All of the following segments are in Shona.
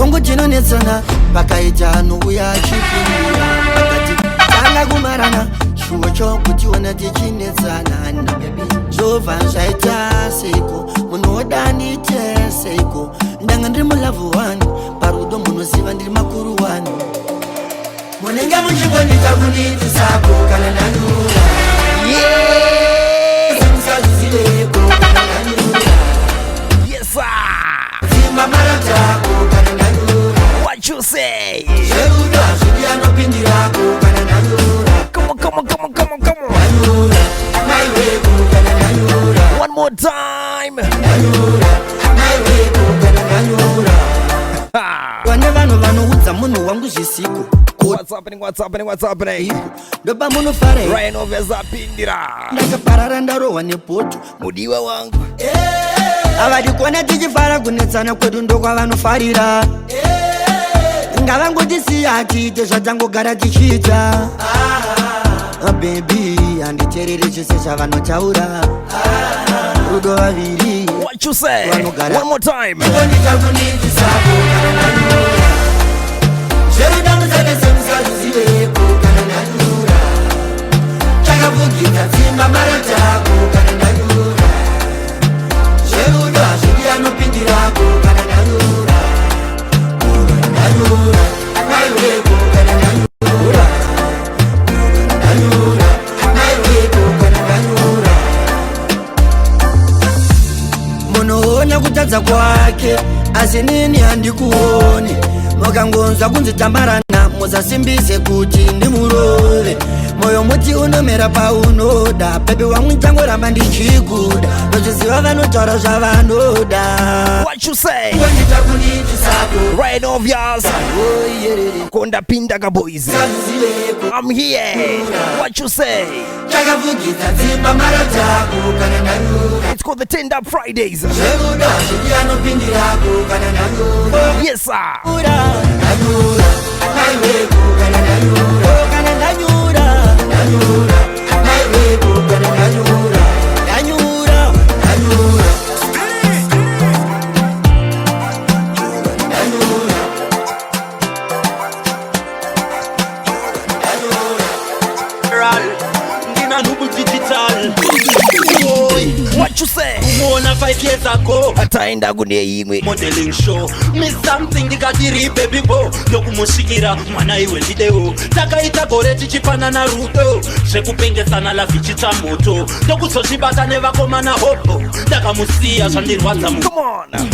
Kongo chinonetsana pakaita anouya achipindira pakati tanga kumarana chuo chokutiona tichinetsana zvobva zvaita seiko munoda ndite seiko ndanga ndiri mulavhu 1 parudo munoziva ndiri makuru 1 munenge muchingondita kunditisako kana ndanura musazviziveko kana ndanura zimamaratako kana ndanura what you say zverudo hazvidi anopindirako kana ndanura come on ndanura maiweko kana ndanura one more time ndanura maiweko kana ndanura vane vanhu vanoudza munhu wangu zvisiko what's happening ndoba munofara RYANOBVIOUS apindira ndakaparara ndarohwa nepoto mudiwa wangu avadi kuona tichifara kunetsana kwedu ndokwavanofarira ngavangotisiya tiite zvatangogara tichiita bebi handiterere chese chavanotaura rudo vaviri what you say one more time zverudamusakesemusazviziveko kana ndanura chakavugidza dzimba maratako kana ndanura zverudo hazvidi anopindirako kana ndanura ndanura maiweko kana ndanura ndanura maiweko kana ndanura munoona kutadza kwake asi nini handikuone mukangonzwa kunzi tambarana musasimbize kuti ndimurove moyo muti unomera paunoda bebi wangu ntangoramba ndichiguda ndochiziva vanotaura zvavanoda what you say RYANOBVIOUS kondapinda kaboys I'm here what you say chakavugidza dzimba maratako kana ndanura it's called the Tender Fridays zverudo zvidi anopindirako kana ndanura yes sir ndanura maiweko kana ndanura kana ndanura ndanura maiweko kana ndanura ndanura ndanura what you say Mona 5 years ago ataenda kune imwe modeling show miss something ndikatiri baby bo ndokumushikira mwana iwe ndideo takaita gore tichipanana rudo zvekupengesana lavhichitsa moto ndokuzozvibata nevakomana hopo ndakamusiya zvandirwadza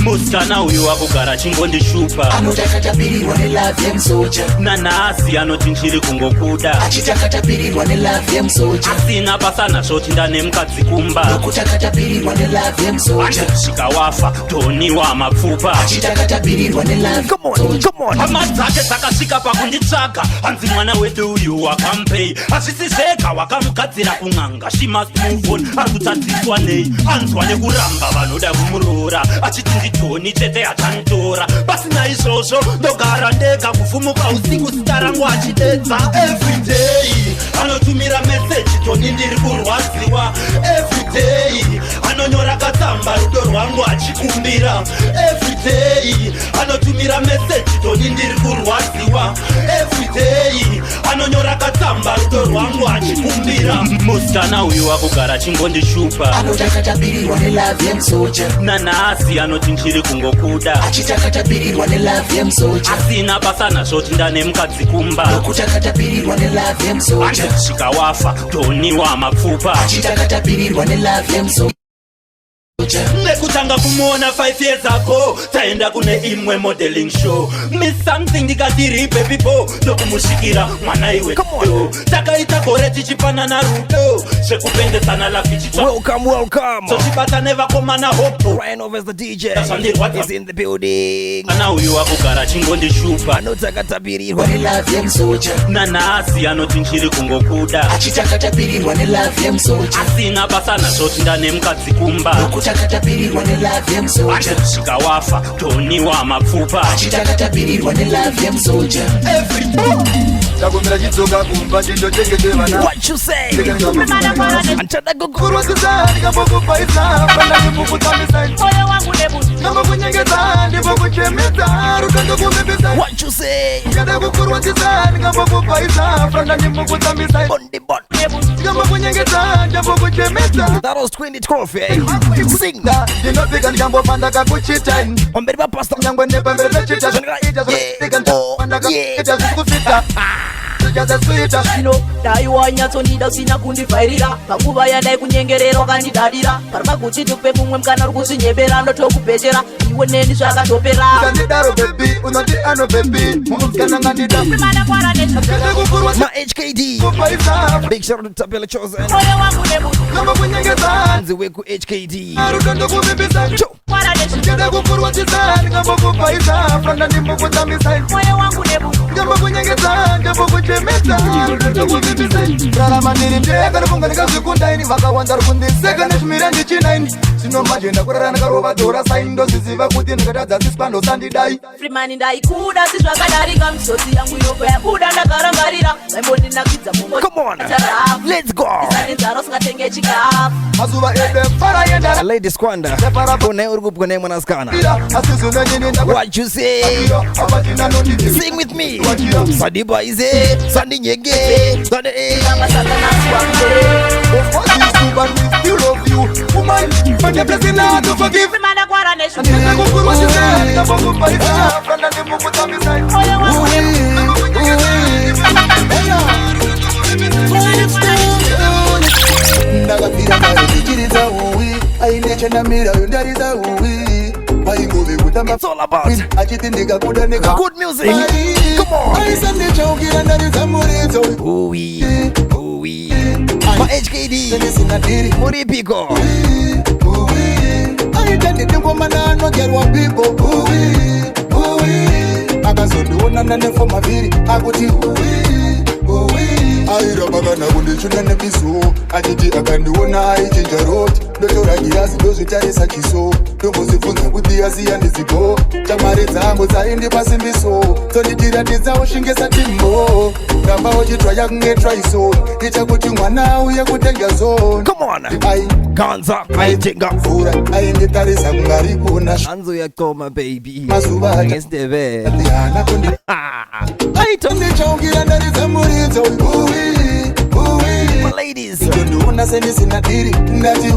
musikana uyu wakugara chingondishupa anotakatapirirwa nelove yemsoja nanhasi anoti nchiri kungokuda achitakatapirirwa nelove yemsoja asina basa nazvoti ndane mukadzi kumba nokutakatapirirwa nelove yemsoja svika wafa toniwa mapfupa achitakatapirirwa nelove hama dzake dzakasvika pakunditsvaga hanzi mwana wedu uyu wakampei hazvisi zvega wakamugadzira kun'anga she must move on ari kutadziswa nei anzwa nekuramba vanoda kumuroora achiti nditoni chete achanitora pasina izvozvo ndogara ndega kuvhumuka usiku zita rangu achidedza everyday anotumira meseji toni ndiri kurwadziwa everyday anonyora katsamba rudo rwangu achikumbira everyday anotumira meseji toni ndiri kurwadziwa everyday anonyora katsamba rudo rwangu achikumbira musikana uyu wakugara chingondishupa anotakatapirirwa nelove yemsoja nanhasi anoti nchiri kungokuda achitakatapirirwa nelove yemsoja asina basa nazvoti ndane mukadzi kumba nokutakatapirirwa nelove yemsoja svika wafa toniwa mapfupa achitakatapirirwa nelove yemsoja nekutanga kumuona 5 years ago taenda kune imwe modeling show miss something ndikatiri baby bo ndokumushikira mwana iwe takaita gore tichipanana rudo zvekupengesana lavhichitsa welcome sochibata nevakomana hopo RYANOBVIOUS the DJ is in the building kana uyu wakugara chingondishupa anotakatapirirwa nelove yemsoja nanhasi anoti nchiri kungokuda achitakatapirirwa nelove yemsoja asina basa nazvoti ndane mukadzi kumba nokutakatapirirwa nelove yemsoja svika wafa toniwa mapfupa achitakatapirirwa nelove yemsoja Takumira chitsoka kumba chindo chengete vana. What you say? Anchada gogo. Kurwatiza ndikapokupaisa panda ndimukutambisa. Moyo wangu nebusi. Ndikapokunyengeza ndipokuchemeza rutondo kumibisa. What you say? Ngada kukurwatiza ndikapokupaisa panda ndimukutambisa. On the bot. Ndikapokunyengeza ndipokuchemeza. That was 2012, eh? Sing. Ndinopika ndikambopanda kakuchita. Pamberi pa pastor. Nyangwe nepambere pechita. Ita zikufita. Dai wanyatso ndida usina kundifairira panguva yadai kunyengerera wakandidadira parima kuti tupe mumwe mukana rukuzinyebera ndotokupetera iwe neni zvakatopera kandidaro bebi unoti ano bebi mumukana ngandida My HKD. Big shout out to Tabela Chosen. moyo wangu nebusi kama kunyengeza Anzi weku HKD. rutondo kumibisa. Ngada kukurwatiza ndikapokupaisa panda ndimukutambisa. moyo wangu nebusi Kama kunyengeza ndipokuchemeza rutondo kumibisa. Rarama ndiri ndega rufunga ndikazvikunda ini vakawanda rukundiseka nechimira ndichina ini. Sinomajenda kurara ndakarova dhora saini ndoziziva kuti ndikatadza sisipando sandidai. Freeman ndaikuda sizvakadarika misodzi yangu yobva yabuda ndakarangarira vaimbondinakidza Come on. Let's go. nenzara usingatenge chikafu Mazuva ede fara yenda. Lady Squander. Kone urugup kone mwanaskana. Asizo nenye ndakwa. What you say? Abatina nonditi. Sing with me. Sadiba ize. Sandi nyege. Sandi masakanasi wambe Of course it's true, but we still love you, woman. But the blessing now to forgive. Freeman akwara nation Ndine kukuru chizani, ndapokupaisa, franda ndimukutambisa. moyo wangu ndakapira kare ndichiridza uwi aine chanamirayo ndaridza uwi paingove kutamba It's all about achiti ndikakuda neka good music. Come on. aisa ndichaukira ndaridza muridzo Ooh-wee. Ooh-wee. My HKD. ndisina diri Muripiko. aita ndidingomana anogerwa pipo akazondiona nefo maviri akuti airabakana kundichuna nepiso achiti akandiona aichinja roti ndotora girazi ndozvitarisa chiso ndombozibvunza kuti asiya ndizipo chamari dzangu dzaindipa simbiso dzonditiratiza ushingesa timbo ramba uchitwa yakunge traiso ichakuti mwana uye kutenga zone. Come on. ai Ganza. Aitinga. mvura ainditarisa kungari kuna Anzo ya koma baby. mazuva Against the bed. atyana kundi ndichaukira ndaridza muridzo My ladies. ndondiona sendisina diri ndati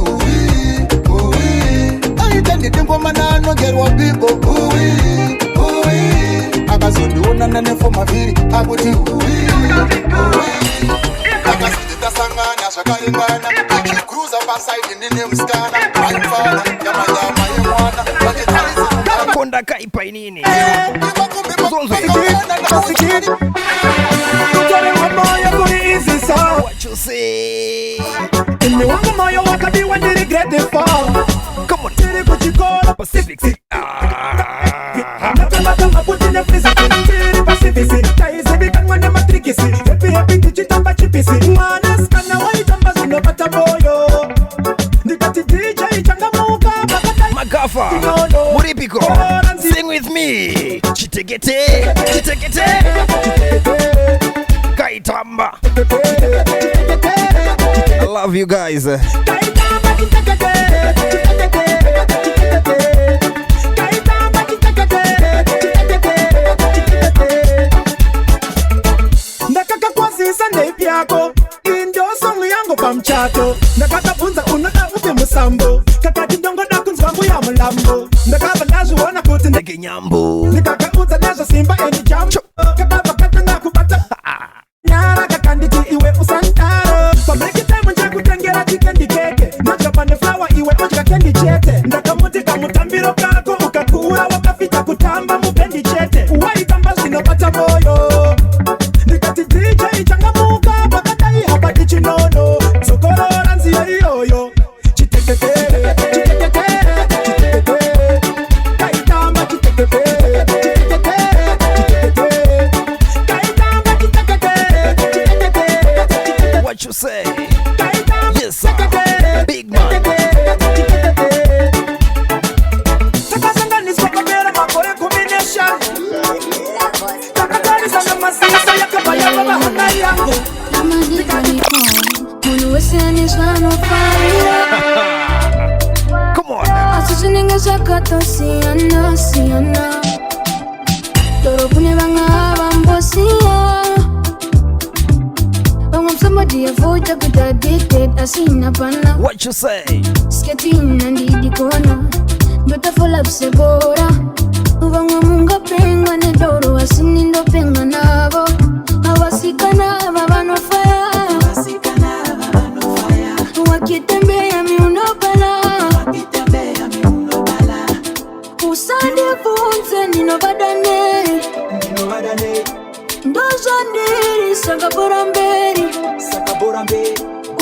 aita ndidingomana anogerwa pipo akazondiona nanefo maviri akuti akazonditasangana zvakaringana ichikruza pasaidi ndine musikana aifana yamanyama yemwana vachitarisa Konda kaipa inini. What you say? Come on. Pacific. Magafa. Muripiko. Sing with me. Chitegete. Chitegete. Kaitamba. I love you guys. Ndakaka kwazisa nepi yako indio songu yangu pamchato ndakakabvunza unoda upe musambo kakati ndongoda kunzwa mbuya mulambo ndakabva ndazviona kuti Nyambo. ndikakaudza nezvesimba enijambo kakabva katanga kubata nyara kakanditi iwe usandaro pabrekitaimu ndakutengera chikendi keke nodzopa neflawa iwe odya kendi chete ndakamuti kamutambiro kako ukakura wakafita kutamba mubendi chete waitamba zvinobata moyo ndikati DJ changamuka pakadai hapati chinono sokorora nziyo iyoyo chitekete chitekete chitekete kaitamba chitekete chitekete chitekete kaitamba chitekete chitekete What you say? kaitamba Yes, sir. Big man. takasanganiswa kamera makore combination takatarisa namasisa yakabaya baba Come on. Asusininga shakato siana. Toro pune banga bambosia. Somebody avoid to get addicted. I seen a pana. What you say? Skating and the corner. Beautiful up sebora. Uvanga munga penga ne doro. Asinindo penga navo. Awasikana baba no fire. Wakitembe ya miunopala. Usande funze nino badane. Ndozandiri sakaboramberi.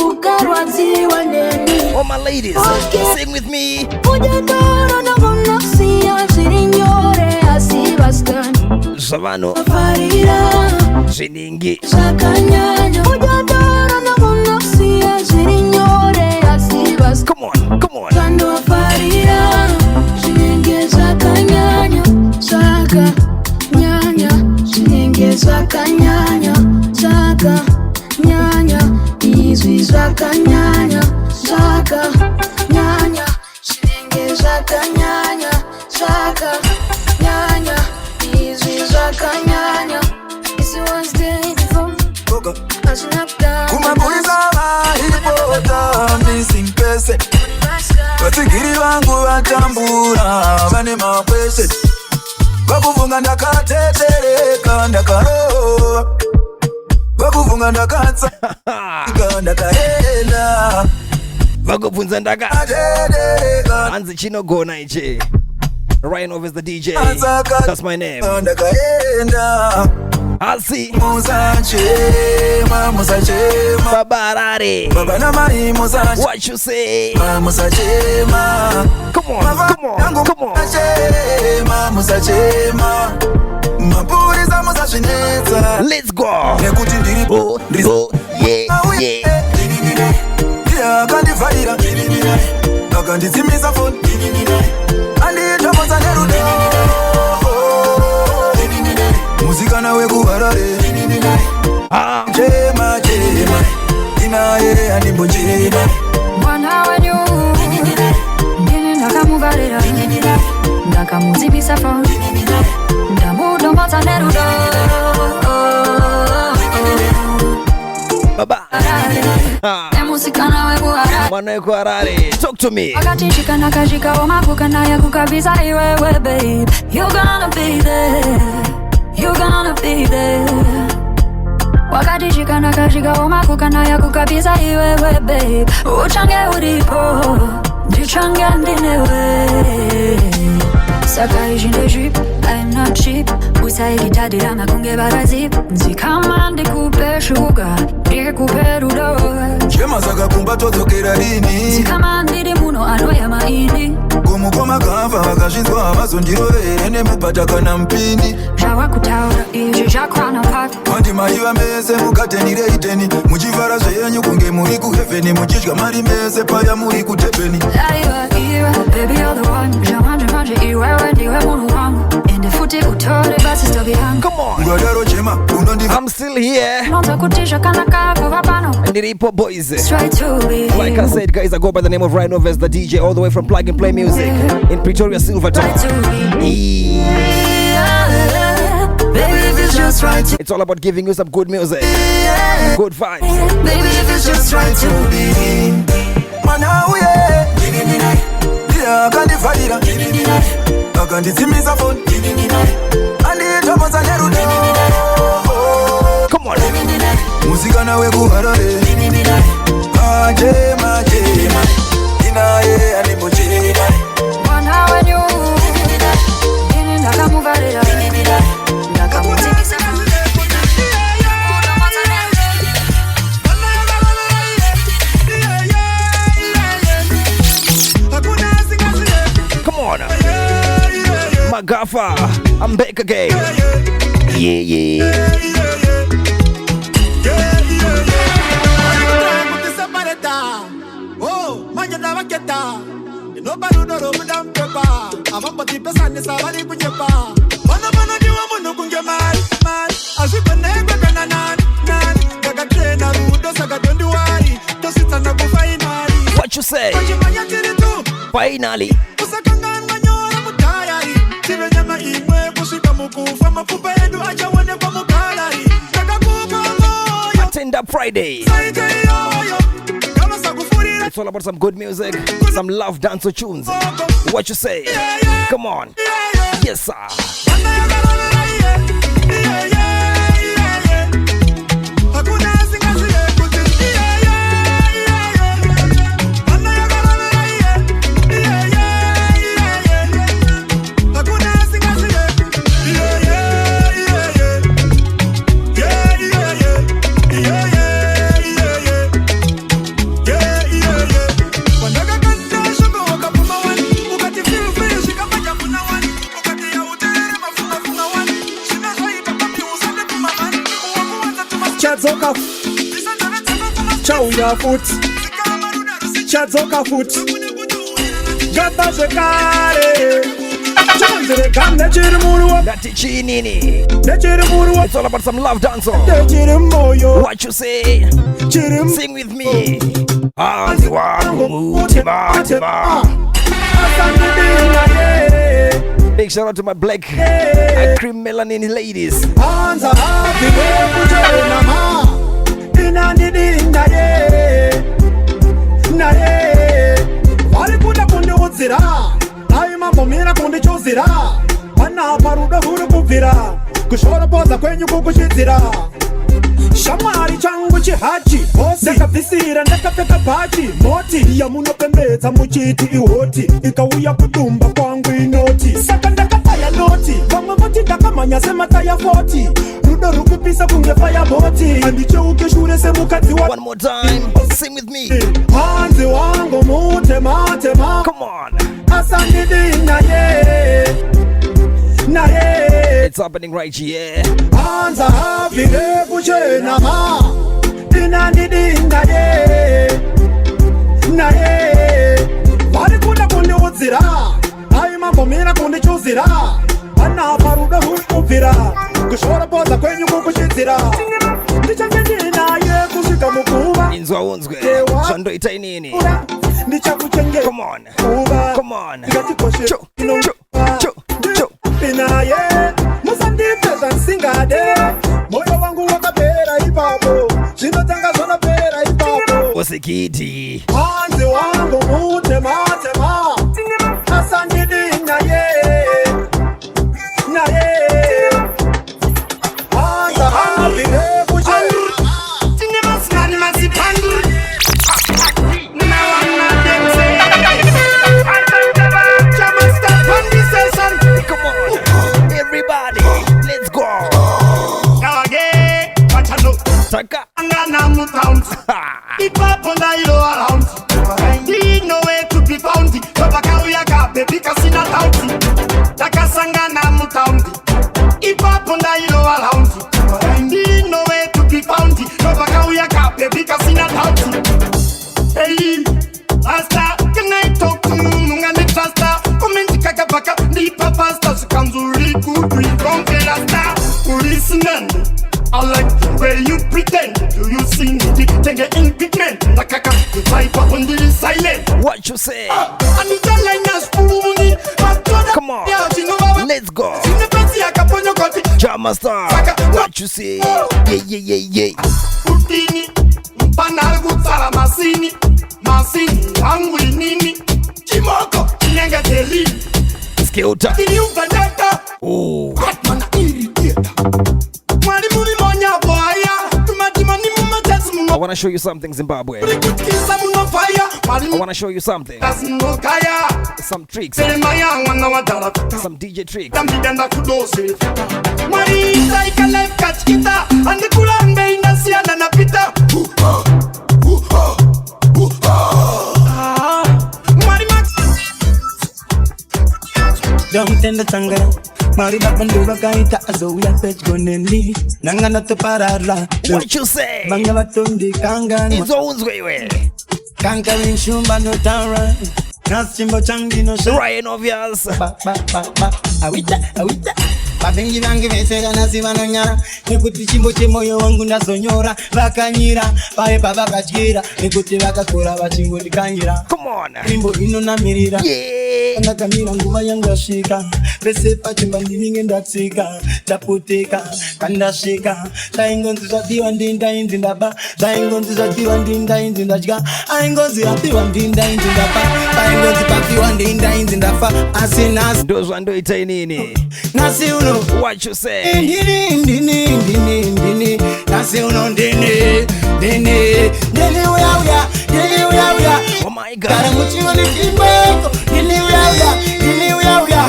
Ukarwazi waneni. All my ladies, sing with me. Ujadoro na gonaksia. Sirinyore asibastan. Savano Farira. Ziningi Sakanyanya. Ujadoro na gonaksia. Sirinyore asibastan. Come on. Kando farira. Ziningi sakanyanya. Saka nyanya. Ziningi sakanyanya. Saka nyanya. Izwi zakanyanya. Saka nyanya. Ziningi zakanyanya. Saka nyanya. Izwi zakanyanya. Isi was day before. I snapped down. Kumabuliza mahipota missing person. Watikiri wangu watambura vane mapese. Wakufunga ndakatetereka ndakaroa. Wakufunga ndakatsa ndakaenda. Vakufunza ndaka Anzi chino gona ichi. RYANOBVIOUS the DJ. That's my name. Asi Musachema Babarare. Baba na mai musachema. What you say? Musachema. Come on. Musachema. Mapuriza musachinetsa. Let's go. Nekuti ndiripo. Yeah. Akandifaira akanditsimisa foni anditomoza nerudo musikana wekuharare chema inaye andimbochema Mwana wenyu Ndine ndakamuvarira Ndakamudzibisa foni Ndamudomodza nerudo Baba. Nemusikana wekuharare Mwana wekuharare. Talk to me. Akatishika nakashika wamakuka naye kukabisa iwewe babe. You gonna be there. Wakatishika nakashika wamakuka naye kukabisa iwewe babe. Uchange uripo, ndichange ndinewe. Saka ishinde drip, I'm not cheap. Usaikitadira makunge barazip. Nzikama ndikupe sugar, ndikupe rudo. chema zakakumba todzokera lini Nzikama ndiri muno anoya maini. kumukoma kava vakazvinzwa vazondirovere nemubhata kana mpini Zvawakutaura izvi zvakwana pati. mandimaiva mese mukatendireiteni muchivara zvenyu kunge muri kuhevheni muchidya mari mese paya muri kutebheni Iwe, baby you're the one. Zvamanje iwewe ndiwe munhu wangu. Ende futi utore basi story yangu. Come on. ngadaro chema unondiva I'm still here. Nonza kuti zvakanaka kuva pano. Ndiripo boys. Try to be. Like I said, guys, I go by the name of RYANOBVIOUS the DJ, all the way from Plug and Play Music in Pretoria, Silverton. Try to be. Baby if it's just right to It's all about giving you some good music, good vibes. Baby if it's just right to be. manauye akandifarira akanditsimisa foni anditomoza nerudo Come on. musikana wekuharare chema inaye andimbochema Mwana wenyu Ndine ndakamuvarira Ndakamudzibisa Come on. Magafa, I'm back again. Yeah. Oh, mañana va a quieta. No paro no me dan pepa. Amamba ti pesane sabari kunyepa. Mana diwa mono kunge mal. Asipene kwa nan. Gaga trena rudo saga dondu wari. To sit What you say? Finally. Attend up Friday. It's all about some good music, some love dance or tunes. What you say? Come on. Yes, sir. Chauya foot, Chadzoka foot, Gata Shekare, Chanzere Gam, that titch nini. It's all about some love dance. What you say? Sing with me. Big shout out to my black cream melanin ladies. Shamari changu chihachi ndakapisira ndakapfeka bhachi moti yamunopembedza muchiti ihoti ikauya kudumba kwangu inoti saka ndakapaya noti vamwe voti ndakamhanya semataya 40 rudo rukupisa kunge fayaboti handicheuke shure semukadzi wa one more time sing with me hanzi wangu mutematema come on asandidina naye it's happening right here hanza havire kuchena ma inandidinga naye vari kuda kundiudzira ai mambomira kundichuzira vana parudo rurikubvira kushora poza kwenyu kukuchidzira ndichange ndinaye kusvika mukuva inzwa unzwe zvandoita inini ndichakuchengeta come on come on ngatikoshe inaye musandipedza nsingade moyo wangu wakapera ipapo zvinotanga zvonopera ipapo usikiti hanzi wangu mutematema asandidinga naye hanza havire kuchena tine masikani masipandu everybody let's go Taka Angana mutaunt Ipapo na ilo around Di no way to be found Tobaka uyaka baby kasina tauti Taka sangana mutaunt Ipapo na ilo around Di no way to be found Tobaka uyaka baby kasina tauti Hey Asta can I talk to Nungane trasta Komenti kaka baka Di papasta Sukanzuri kudri Konke rasta Listening I like the way you pretend. Do you see me? Take it in pigment. Nakaka, you type up on the silent. What you say? Come on, let's go. Jama star. What you say? Yeah. Utini, panal gutsala masini, masini, angwi nini, chimoko, chinenga deli. Skilta. Inu bandata. Oh. Hatman irritator. I want to show you something, Zimbabwe. I want to show you something. Some tricks. Some DJ tricks. Don't tend the tanga. Mari Bandura Gaita Azoya Pech Gonenli Nangana to Parara. What you say? Mangavatundi Kangan. It's always way. Kankarin Shumba no Tara. Nasimbo Changi no RYANOBVIOUS. Awita. Vavengi vangu vese vanasi vanonyara nekuti chimbo chemoyo wangu ndazonyora vakanyira vaepa vakadyira nekuti vakakura vachingondikanyira imbo inonamirira ndakamira nguva yangu yasvika pese pachimba ndinenge ndatsika ndapoteka kandasvika zvaingonzi zvadiwa ndindainzi ndaba zvaingonzi zvadiwa ndindainzi ndadya aingonzi yapiwa ndindainzi ndapa vaingonzi papiwa ndindainzi ndafa asi nasi ndo zvandoita inini nasi uno what you say ndini nasi uno ndini uya oh my god gara muchingoni timboko ndini uya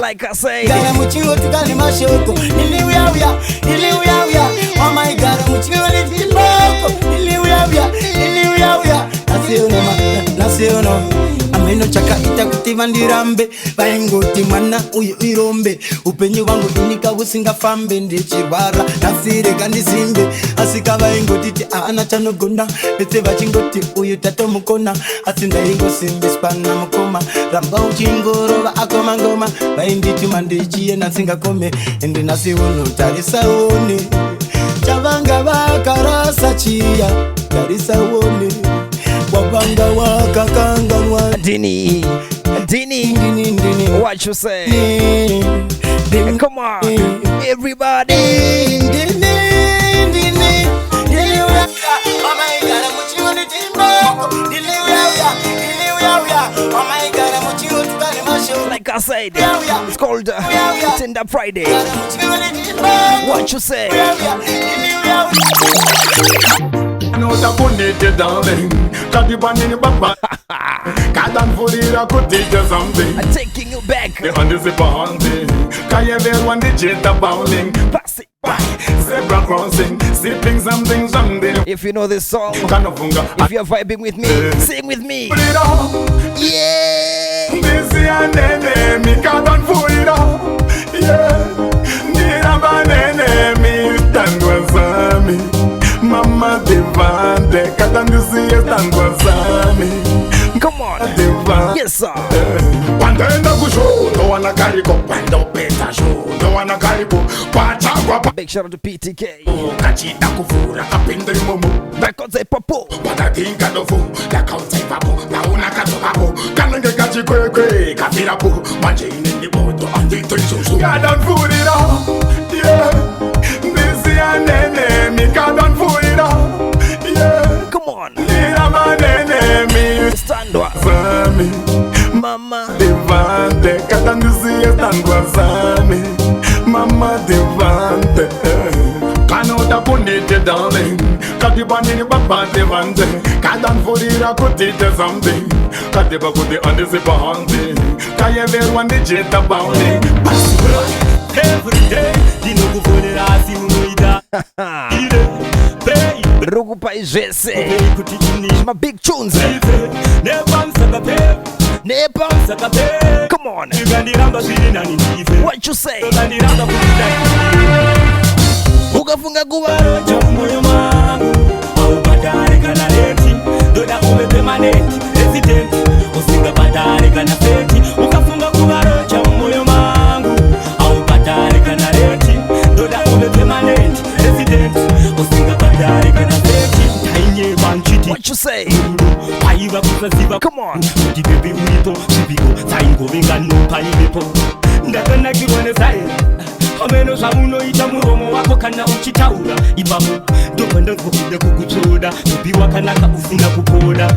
like I say gara muchingo tikane mashoko ndini uya oh my god muchingoni timboko ndini uya nasi uno ameno chakaita kuti vandirambe vaingoti mwana uyu irombe upenyu vangu inika usingafambe ndichirwara nasirega ndizimbe asika vaingotiti aana chanogona vese vachingoti uyu tatomukona asi ndaingosimbiswa namukoma ramba uchingorova akoma ngoma vainditi mandichiye nasingakome ende nasi uno tarisaone chavanga vakarasa chiya tarisaone wabanga wakakanganwa Dini what you say come on everybody Dini oh my god muchingoni timboko Dini oh my god muchingoni tukane masho like I said it's called Tender Friday what you say No tapunite darling, Kadibanini Baba. Kadan Furira could teach us something. I'm taking you back. The under the bounding. Kayavel one digit bounding. Pass it by. Zebra crossing, sipping something. If you know this song, if you're vibing with me, sing with me. Yeah. Busy and enemy, Kadan Furira. Yeah. Nira banene, stand with me. Mama Devante, Katandusi, Tangwasami. Come on, yes sir. Pandenda Gusho, no one a carico, Pando Peta show, no one a carico, Pachagua. Big shout out to PTK. Kachita Kufura, Kapindri Momo, Bakonze Papo, Patatinka Dofu, La Kautse Papo, Launa Katuapo, Kananga Kachi Kwe, Kafirapo, Majin in the boat, and the Trisu. Gadan Furira, yeah. Busy and enemy, Gadan Furira, yeah. Come on, stand up, Mama Devante, Katandusi, Tangwasami, Mama Devante. Canada Punite, darling, Katibani, Baba Devante, Kadan Furira could teach us something. Katiba could be on the zipper hunting. Kayavel one digit about it. Every day, Dino Funirasi Muida. Rugupa Jesse, my big tunes. Come on, what you say? Ukafunga kuwa moyo mangu au badari kana leti doda ume permanent resident usinga badari kana feti ukafunga kuwa rocha moyo mangu au badari kana leti doda ume permanent resident usinga badari kana feti tainye banchiti what you say? Paiva kusaziva come on kuti baby uito chibigo taingo vinga no paivepo ndakana kiwane sai Omeno sauno ita muromo wako kana uchitaura Ibamu Dopanda kukuda kukuchoda Ubiwa kanaka ufunga kupoda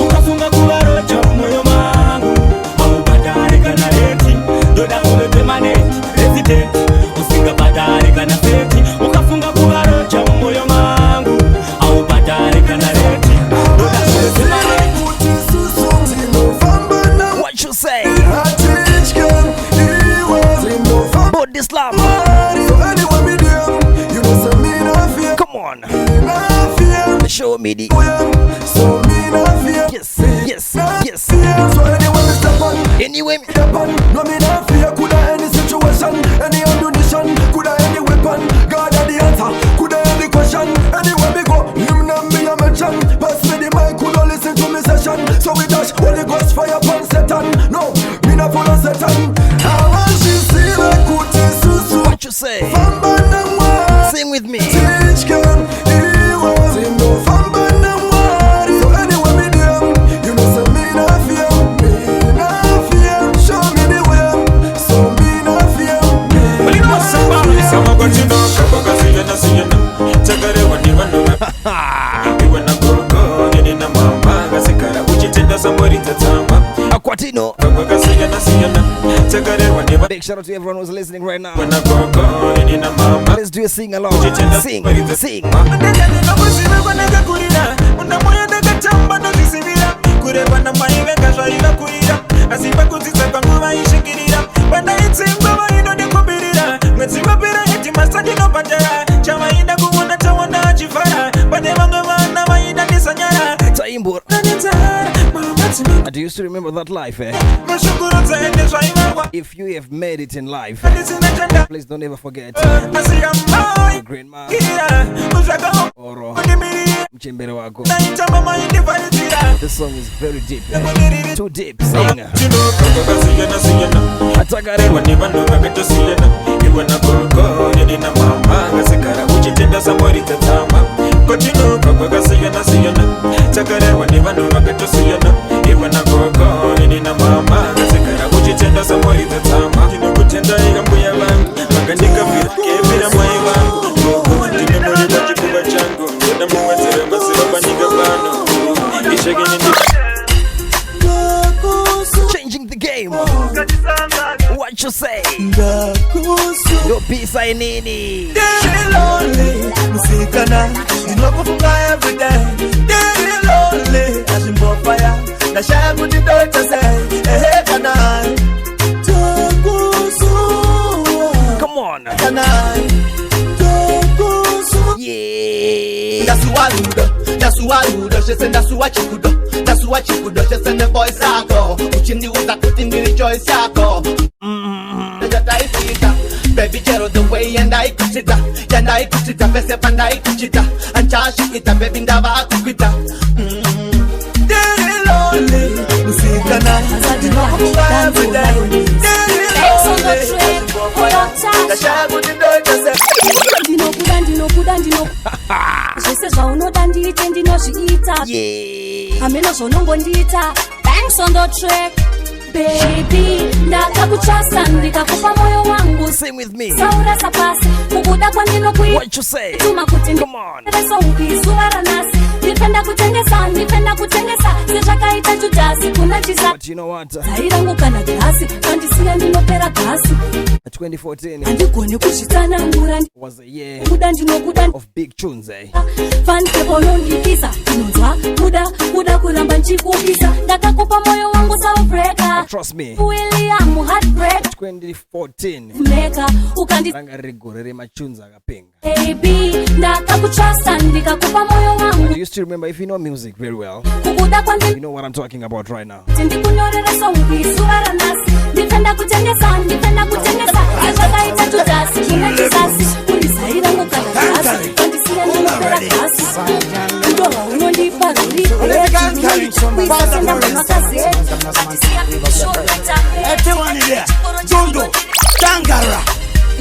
Ukafunga kuwarocha moyo mangu Au badari kana leti Doda ume permanent resident Usinga badari kana feti Ukafunga kuwarocha moyo mangu Au badari kana leti Doda ume permanent what you say? Islam. Come on. Show me the. Yes, yes, yes. Anyway, no me not fear. Coulda any situation, any ammunition, coulda any weapon. God at the answer, coulda any question. Anywhere we go, him not me a mention. Pass me the mic, coulda listen to me session. So we dash Holy Ghost fire upon Satan. No, me not follow Satan. I want she see like good. Chino. Big shout out to everyone who's listening right now. Let's do a sing along. Sing. Do you still remember that life, eh? If you have made it in life, please don't ever forget your grandma or mchembere wako. This song is very deep, eh? Too deep. Sing. Changing the game. What you say? Your peace I need. Lonely, musikana, ndinokufunga every day. Lonely, ashimbo fire. Na shabu didota say, kana. Come on. Kana. Yeah. That's what she said, that's what you could do. That's what you could do. She said the boys are go. Uchini uza kutindi rejoice yako. Baby Jero the way and I could sit and I could sit up and I could sit and charge it up, baby Dava could quit up. Lonely, musikana, every day. Thanks on the track. Baby, ndakakuchasa ndikakupa moyo wangu. Sing with me. Saura sapasi, kukuda kwa nino kui. What you say? Tuma kutingi. Come on. Reso ukizuwa ranasi. Nipenda kutengesa. Sejaka ita jutasi, kuna chisa. But you know what? Zairangu kana gasi, kandisia nino pera gasi. 2014 andikuone kushitana ngurani was a year of big tunes, eh? Fan kepo yongikisa inonzwa muda kuramba nchikukisa ndakakupa moyo wangu saufreka. Trust me, William heartbreak 2014 meka ukandanga regorere machunza akapenga. Baby ndakakutrust ndikakupa moyo wangu. Do you still remember? If you know music very well, you know what I'm talking about right now. Tindikunyorera songi suara nasi ndipenda kutengesa sejaka ita tutasi kuna kisasi ulisaira ngukana kandisia nilopera kasi ndoa unondipa ruri kuisasenda mwanakasi atisia shuleta everyone here Jondo Tangara.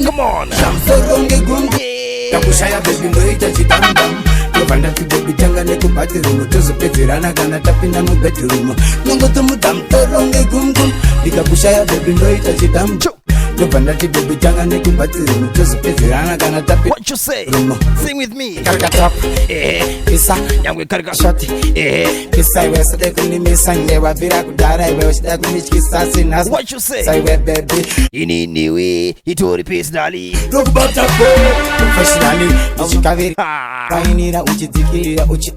Come on. Samsoronge gunge takushaya baby ndoita chitambam Novanda tu baby tanga neku bathroom Tozo pezirana kana tapina mu bedroom Nongoto mudamtoronge gungum Dikakushaya baby ndoita chitambam Novanda tu baby tanga neku bathroom Tozo pezirana kana tapina. What you say? Sing with me. Karika top Pisa Yangwe karika shoti Pisa iwe sade kuni misange Wavira kudara iwe shida kuni chikisa sinas. What you say? Say we baby Ininiwe Itori peace dali Talk about that boy Professionally Uchikaviri Kainira uchitikira uchi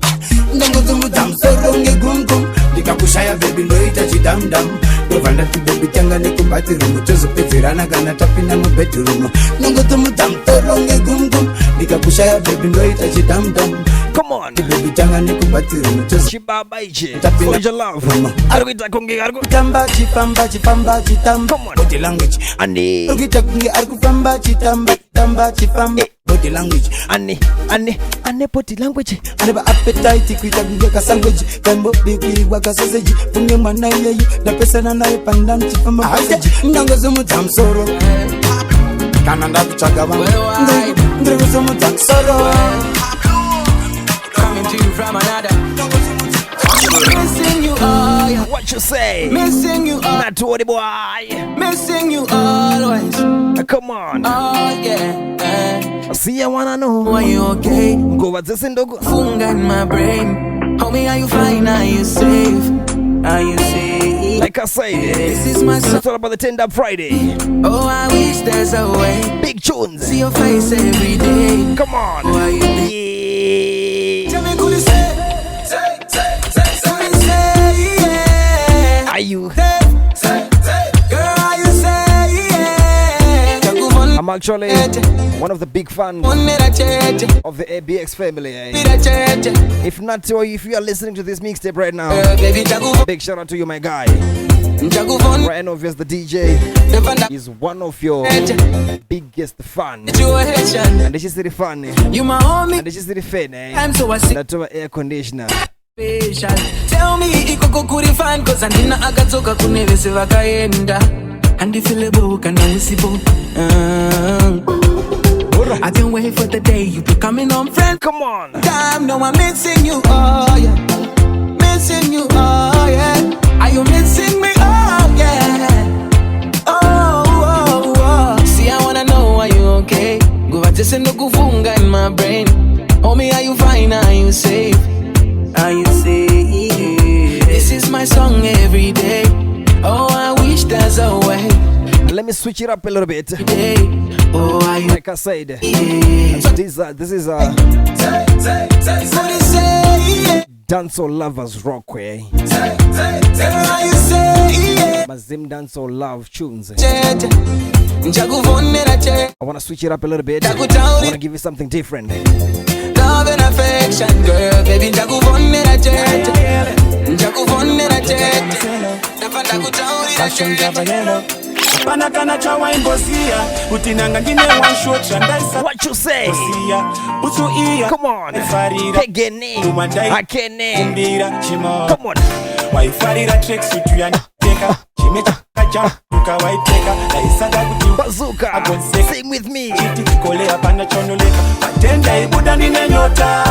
Nongoto mudamsoronge gungum Dikakushaya baby ndoita chidamdam Novanda tu baby tanga neku bathroom Tozo pezirana kana tapina mu bedroom Nongoto mudamtoronge gungum Dikakushaya baby ndoita chidamdam. Come on. Baby tanga neku bathroom Tozo chibaba iche for your love. Arugita kungi argu tamba chipamba chitamba. Come on. Body language ane Arugita kungi argu pamba chitamba chipamba. Body language ane body language aneba appetite kuita kuga sandwich kambo bigi waka sausage funge mwana yeyi na pesa na naye pandan chipamba ndangozo mutamsoro kana ndakuchaga wangu ndangozo mutamsoro coming to you from another. Missing you all. What you say? Missing you all. Not to the boy. Missing you always. Come on. Oh yeah. See, I wanna know. Are you okay? Go what's this in the funga in my brain. Homie, are you fine? Are you safe? you say? Like I say, this is my song. It's all about the Tender Friday. Oh, I wish there's a way. Big tunes. See your face every day. Come on. Oh, are you yeah. Tell me, could you say? Are you? I'm actually one of the big fans of the ABX family. If not, or if you are listening to this mixtape right now, big shout out to you, my guy. RYANOBVIOUS, the DJ, is one of your biggest fans. And this is the fun. You my homie. And this is the fan. I'm so I see. That's our air conditioner. Tell me, iko kukuri fan, cause andina akatoka kunevese vakaenda. Undefeelable, can I visible? I can't wait for the day you be coming home, friend. Come on. Damn, no, I'm missing you, oh yeah. Missing you, oh yeah. Are you missing me, oh yeah. Oh. See, I wanna know, are you okay? Go out just no kufunga in my brain. Homie, are you fine, are you safe? Are you safe? This is my song every day. Oh, I wish there's a way. Let me switch it up a little bit. Oh, like I said, this is Dancehall lovers rock way. Zimdancehall love tunes. I wanna switch it up a little bit. I wanna give you something different. Love and affection, girl, baby, Panakana chawa imbosia utinanga ngine one shot shandaisa. What you say? Utu iya. Come on. Kegene. Akene. Mbira chimo. Come on. Waifarira tracks utuyani teka. Chimecha kacha ukawaiteka. Laisada kuti bazooka. Sing with me. Chiti kolea panda chonoleka. Patenda ibuda nine nyota.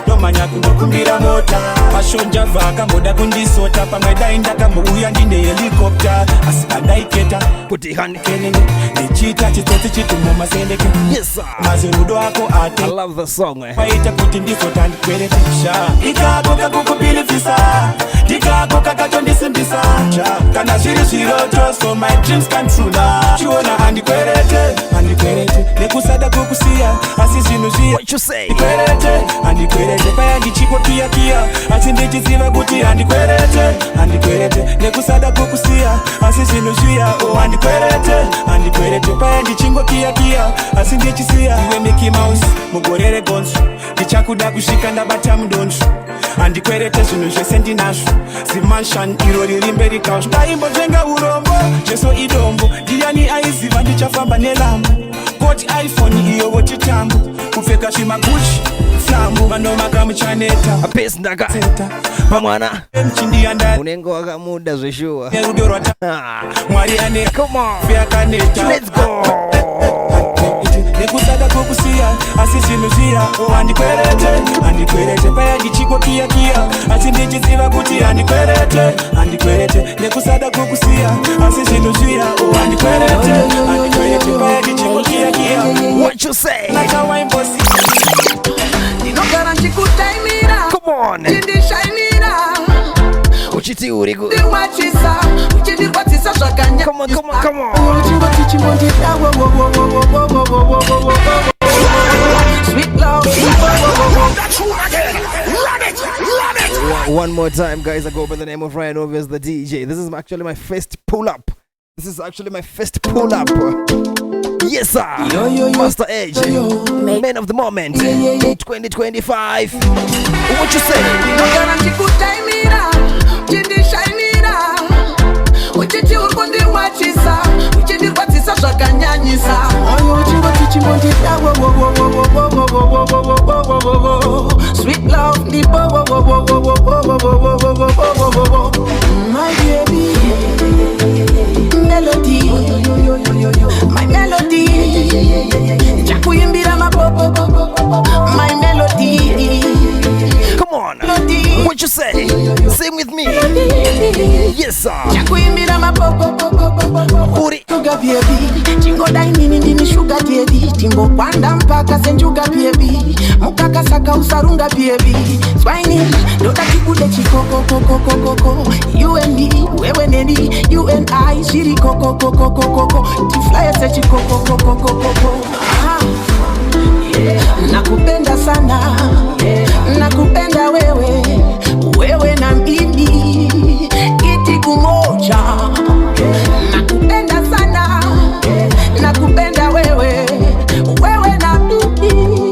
Domanya kundokumbira mota. Mashonja vaka moda kundisota. Pameda indaka mbuya ndine helicopter. Asikadai keta. Kuti hand kenene. Nichita chitoti chitu moma sendeke. Yes sir. Mazirudo ako ate. I love the song. Paita kuti ndisota ndikwelete. Ikagoka kukupili visa. Ikagoka kachondisimbisa. Kana shiri shiroto so my dreams come true now. Chiona andikwerete. Nekusada kukusia. Asisinusia. What you say? Andikwerete. Paya ndichiko kia. Asindichiziva kuti andikwerete. Nekusada kukusia. Asisinusia. Oh andikwerete. Paya ndichingo kia. Asindichisia. Iwe Mickey Mouse. Mugorere gonsu. Ndichakuda kushika ndabata mdonsu. Andikwerete zvinhu sendinazvo. Zimanshan irori rimberi kaushu. Ndaimbo zvenga urombo. Jeso idombo. Ndiani aiziva ndichafamba nelambo. Koti iPhone iyo wochitambo. Kupfeka zvimaguchi. Flambo vanomaka muchaneta. Apesi ndaka. Pamwana. Unengo wakamuda zveshuwa. Nerudo rwata. Mwari ane. Come on. Fiakaneta. Let's go. Nekusada kukusia. Asisinusia. Oh andikwerete. Paya ndichiko kia. Asindichiziva kuti andikwerete. Nekusada kukusia. Asisinusia. Oh andikwerete. Paya ndichiko kia. What you say? Nakawa imposi. Ndinogara ndikutaimira. Come on. Ndindishainira. Uchiti uriku. Ndiwachisa. Uchindikwatisa zvakanya. Come on. Sweet love. One more time, guys. I go by the name of RYANOBVIOUS, the DJ. This is actually my first pull up. Yes, sir. Master Edge, man of the moment, 2025. What you say? Sweet love, my baby, melody, my melody, Chakuimbira my melody. Come on, what you say? Sing with me. Yes, sir. Chakuimbira Uri. senjuga baby Chingoda inini ndini sugar daddy Timbo kwanda mpaka senjuga baby Mukaka saka usarunga baby Swine Doda kikude chikoko koko koko koko You and me, wewe neni You and I, shiri koko koko koko koko Tiflaya se chikoko koko koko koko Nakupenda sana Nakupenda wewe Wewe na mimi Kiti kumoja Nakupenda sana Nakupenda wewe Wewe na mimi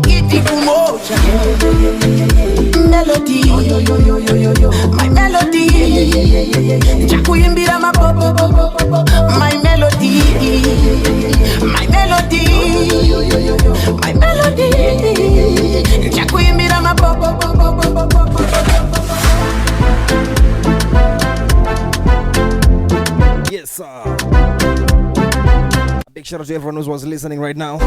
Kiti kumoja Melody My melody Chakuimbira mapopo My melody My melody My melody Chakuimbira mapopo Yes, sir. Big shout out to everyone who was listening right now.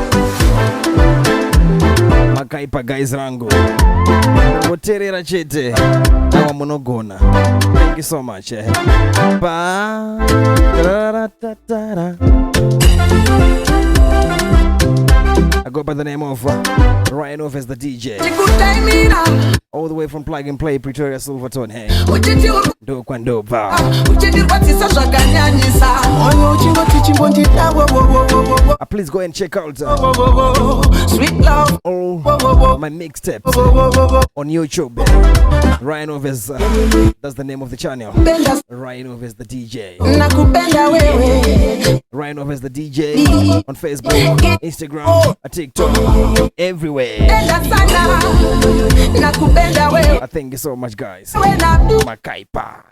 Makaipa guys rango. Woterera chete. Nawa monogona. Thank you so much. Ba. I go by the name of RYANOBVIOUS the DJ. All the way from Plug and Play, Pretoria, Silverton. Hey. Do kwando ba. Please go and check out Sweet Love. All my mixtapes on YouTube. RYANOBVIOUS, that's the name of the channel. RYANOBVIOUS the DJ. RYANOBVIOUS the DJ on Facebook, Instagram, TikTok, everywhere. I thank you so much, guys. Makaipa.